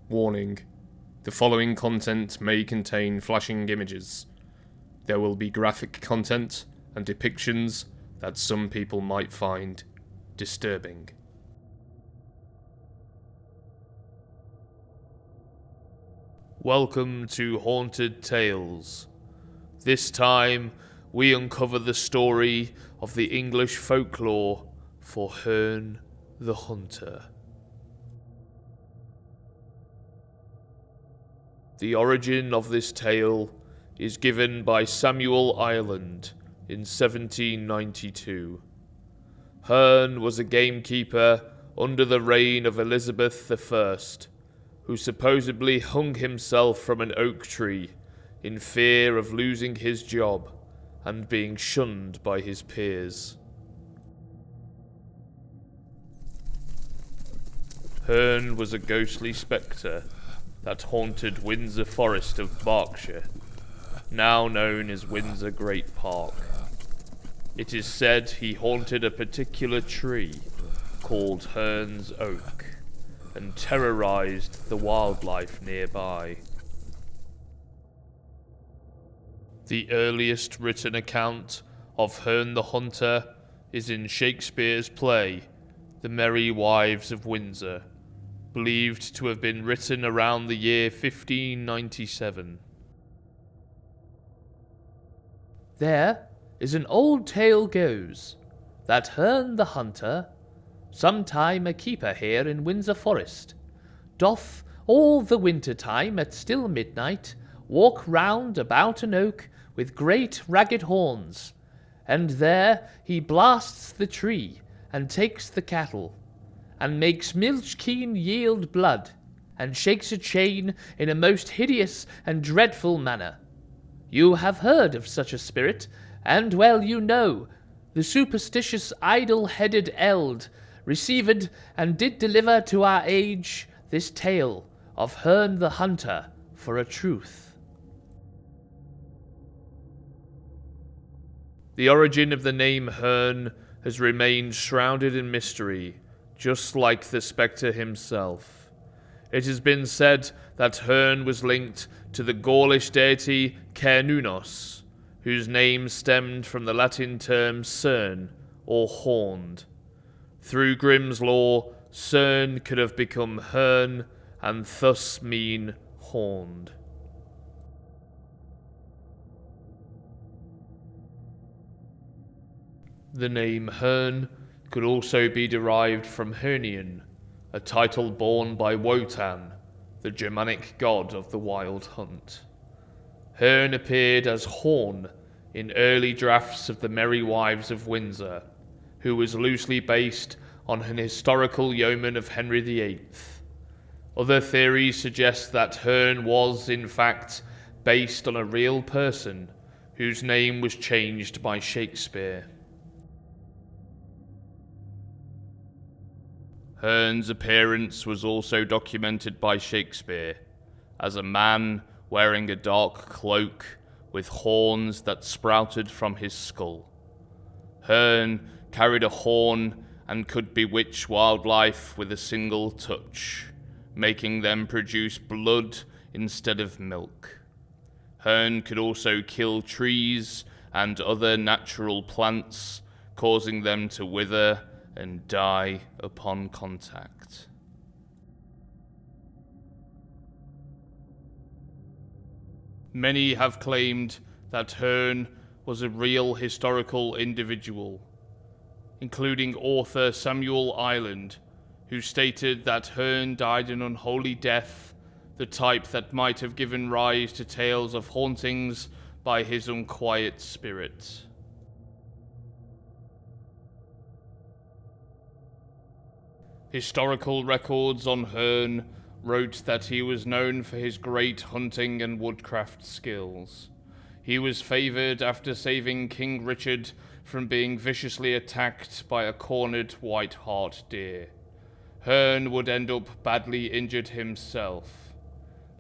Warning: the following content may contain flashing images. There will be graphic content and depictions that some people might find disturbing. Welcome to Haunted Tales. This time, we uncover the story of the English folklore for Herne the Hunter. The origin of this tale is given by Samuel Ireland in 1792. Herne was a gamekeeper under the reign of Elizabeth I, who supposedly hung himself from an oak tree in fear of losing his job and being shunned by his peers. Herne was a ghostly spectre that haunted Windsor Forest of Berkshire, now known as Windsor Great Park. It is said he haunted a particular tree called Herne's Oak and terrorized the wildlife nearby. The earliest written account of Herne the Hunter is in Shakespeare's play, The Merry Wives of Windsor, believed to have been written around the year 1597. There is an old tale goes, that Herne the Hunter, sometime a keeper here in Windsor Forest, doth all the winter time at still midnight walk round about an oak with great ragged horns, and there he blasts the tree and takes the cattle, and makes milch-keen yield blood, and shakes a chain in a most hideous and dreadful manner. You have heard of such a spirit, and well you know, the superstitious idle-headed eld received and did deliver to our age this tale of Herne the Hunter for a truth. The origin of the name Herne has remained shrouded in mystery, just like the spectre himself. It has been said that Herne was linked to the Gaulish deity Cernunnos, whose name stemmed from the Latin term cern, or horned. Through Grimm's law, cern could have become Herne, and thus mean horned. The name Herne could also be derived from Hernian, a title borne by Wotan, the Germanic god of the wild hunt. Herne appeared as Horn in early drafts of The Merry Wives of Windsor, who was loosely based on an historical yeoman of Henry VIII. Other theories suggest that Herne was, in fact, based on a real person whose name was changed by Shakespeare. Herne's appearance was also documented by Shakespeare as a man wearing a dark cloak with horns that sprouted from his skull. Herne carried a horn and could bewitch wildlife with a single touch, making them produce blood instead of milk. Herne could also kill trees and other natural plants, causing them to wither and die upon contact. Many have claimed that Herne was a real historical individual, including author Samuel Ireland, who stated that Herne died an unholy death, the type that might have given rise to tales of hauntings by his unquiet spirit. Historical records on Herne wrote that he was known for his great hunting and woodcraft skills. He was favoured after saving King Richard from being viciously attacked by a cornered white hart deer. Herne would end up badly injured himself.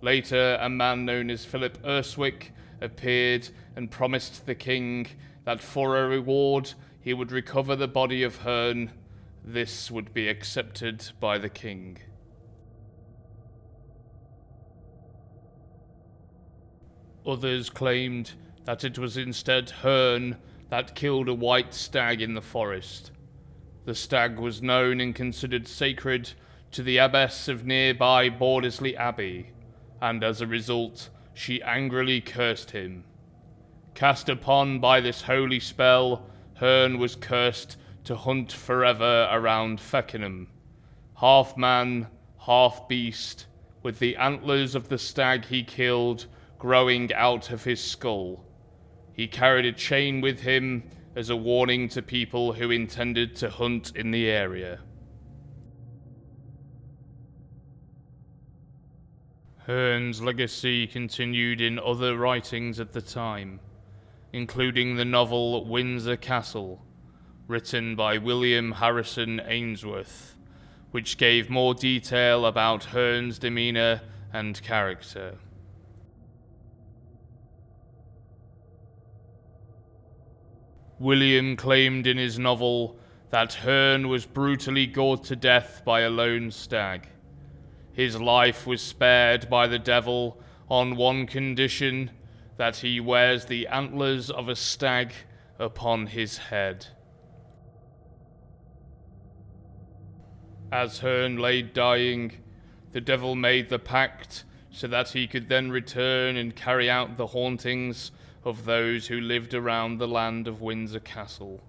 Later, a man known as Philip Urswick appeared and promised the king that for a reward he would recover the body of Herne. This would be accepted by the king. Others claimed that it was instead Herne that killed a white stag in the forest. The stag was known and considered sacred to the abbess of nearby Bordesley Abbey, and as a result, she angrily cursed him. Cast upon by this holy spell, Herne was cursed to hunt forever around Feckenham, half man, half beast, with the antlers of the stag he killed growing out of his skull. He carried a chain with him as a warning to people who intended to hunt in the area. Herne's legacy continued in other writings at the time, including the novel Windsor Castle, written by William Harrison Ainsworth, which gave more detail about Herne's demeanor and character. William claimed in his novel that Herne was brutally gored to death by a lone stag. His life was spared by the devil on one condition, that he wears the antlers of a stag upon his head. As Herne lay dying, the devil made the pact so that he could then return and carry out the hauntings of those who lived around the land of Windsor Castle.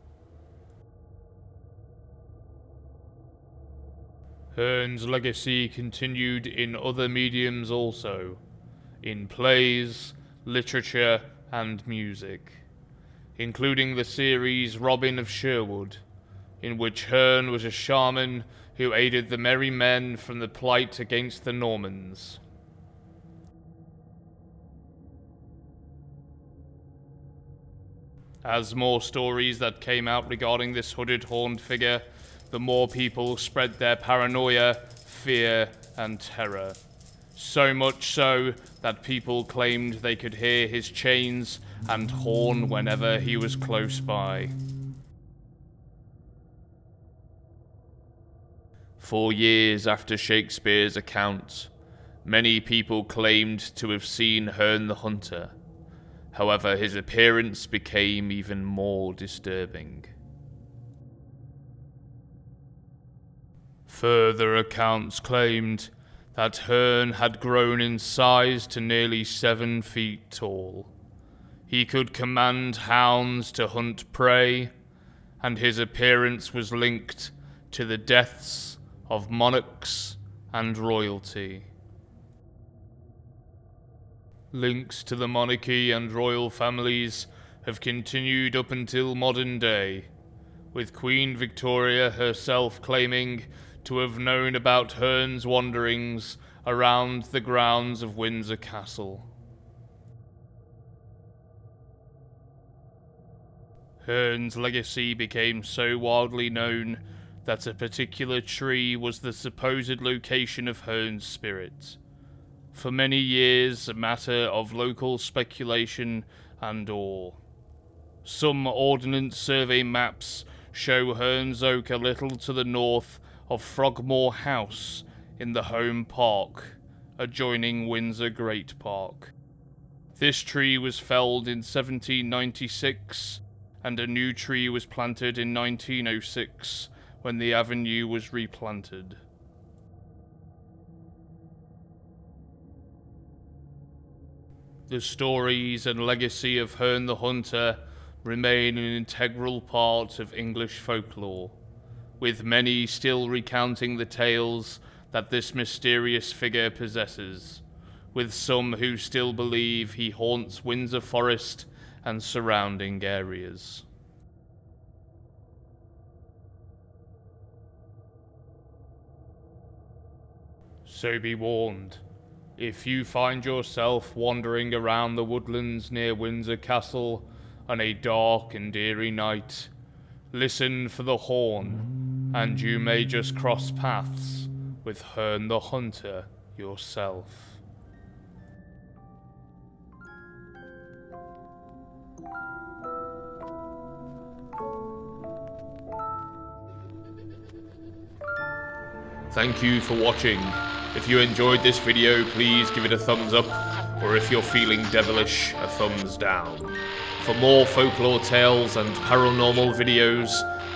Herne's legacy continued in other mediums also, in plays, literature, and music, including the series Robin of Sherwood, in which Herne was a shaman who aided the merry men from the plight against the Normans. As more stories that came out regarding this hooded horned figure, the more people spread their paranoia, fear, and terror. So much so that people claimed they could hear his chains and horn whenever he was close by. For years after Shakespeare's account, many people claimed to have seen Herne the Hunter. However, his appearance became even more disturbing. Further accounts claimed that Herne had grown in size to nearly 7 feet tall. He could command hounds to hunt prey, and his appearance was linked to the deaths of monarchs and royalty. Links to the monarchy and royal families have continued up until modern day, with Queen Victoria herself claiming to have known about Herne's wanderings around the grounds of Windsor Castle. Herne's legacy became so widely known that a particular tree was the supposed location of Herne's spirit. For many years, a matter of local speculation and awe. Some Ordnance Survey maps show Herne's Oak a little to the north of Frogmore House in the Home Park, adjoining Windsor Great Park. This tree was felled in 1796, and a new tree was planted in 1906 when the avenue was replanted. The stories and legacy of Herne the Hunter remain an integral part of English folklore, with many still recounting the tales that this mysterious figure possesses, with some who still believe he haunts Windsor Forest and surrounding areas. So be warned. If you find yourself wandering around the woodlands near Windsor Castle on a dark and eerie night, listen for the horn, and you may just cross paths with Herne the Hunter yourself. Thank you for watching. If you enjoyed this video, please give it a thumbs up. or if you're feeling devilish, a thumbs down. For more folklore tales and paranormal videos,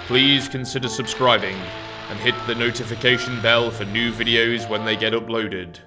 please consider subscribing and hit the notification bell for new videos when they get uploaded.